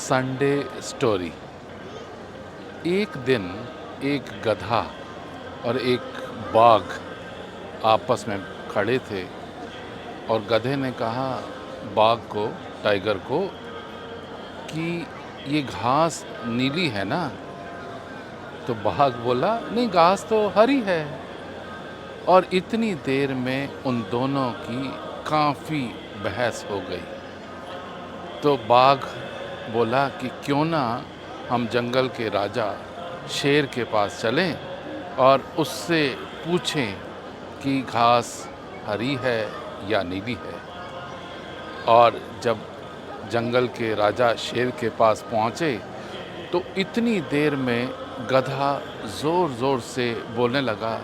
Sunday story. एक दिन एक गधा और एक बाघ आपस में खड़े थे और गधे ने कहा बाघ को, टाइगर को, कि ये घास नीली है ना? तो बाघ बोला नहीं, घास तो हरी है। और इतनी देर में उन दोनों की काफ़ी बहस हो गई। तो बाघ बोला कि क्यों ना हम जंगल के राजा शेर के पास चलें और उससे पूछें कि घास हरी है या नीली है। और जब जंगल के राजा शेर के पास पहुँचे तो इतनी देर में गधा ज़ोर ज़ोर से बोलने लगा,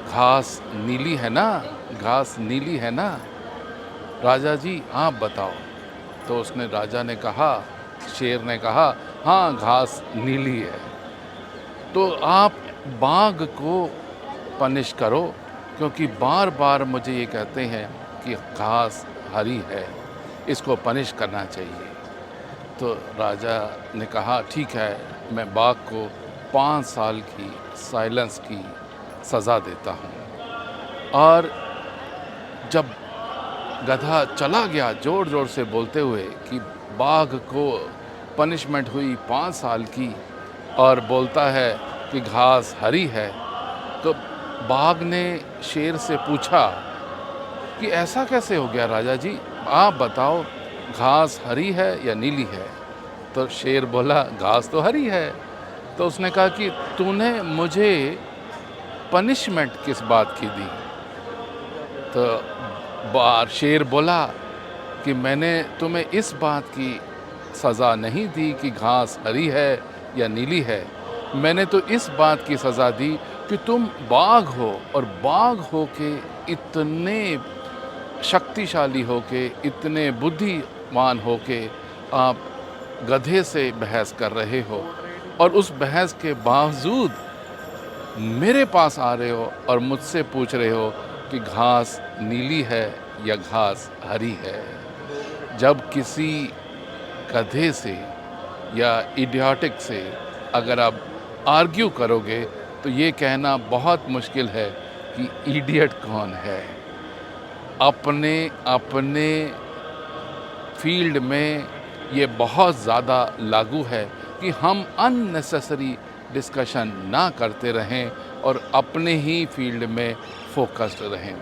घास नीली है ना? घास नीली है ना? राजा जी आप बताओ। तो उसने राजा ने कहा, शेर ने कहा, हाँ घास नीली है। तो आप बाघ को पनिश करो क्योंकि बार बार मुझे ये कहते हैं कि घास हरी है, इसको पनिश करना चाहिए। तो राजा ने कहा ठीक है, मैं बाघ को 5 साल की साइलेंस की सज़ा देता हूँ। और जब गधा चला गया ज़ोर ज़ोर से बोलते हुए कि बाघ को पनिशमेंट हुई 5 साल की और बोलता है कि घास हरी है, तो बाघ ने शेर से पूछा कि ऐसा कैसे हो गया राजा जी, आप बताओ घास हरी है या नीली है? तो शेर बोला घास तो हरी है। तो उसने कहा कि तूने मुझे पनिशमेंट किस बात की दी? तो शेर बोला कि मैंने तुम्हें इस बात की सज़ा नहीं दी कि घास हरी है या नीली है, मैंने तो इस बात की सज़ा दी कि तुम बाघ हो और बाघ हो के इतने शक्तिशाली हो के, इतने बुद्धिमान हो के आप गधे से बहस कर रहे हो और उस बहस के बावजूद मेरे पास आ रहे हो और मुझसे पूछ रहे हो कि घास नीली है या घास हरी है। जब किसी गधे से या इडियोटिक से अगर आप आर्ग्यू करोगे तो ये कहना बहुत मुश्किल है कि इडियट कौन है। अपने अपने फील्ड में ये बहुत ज़्यादा लागू है कि हम अननेसेसरी डिस्कशन ना करते रहें और अपने ही फील्ड में फोकस्ड रहें।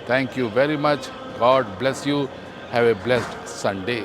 Thank you very much. God bless you. Have a blessed Sunday.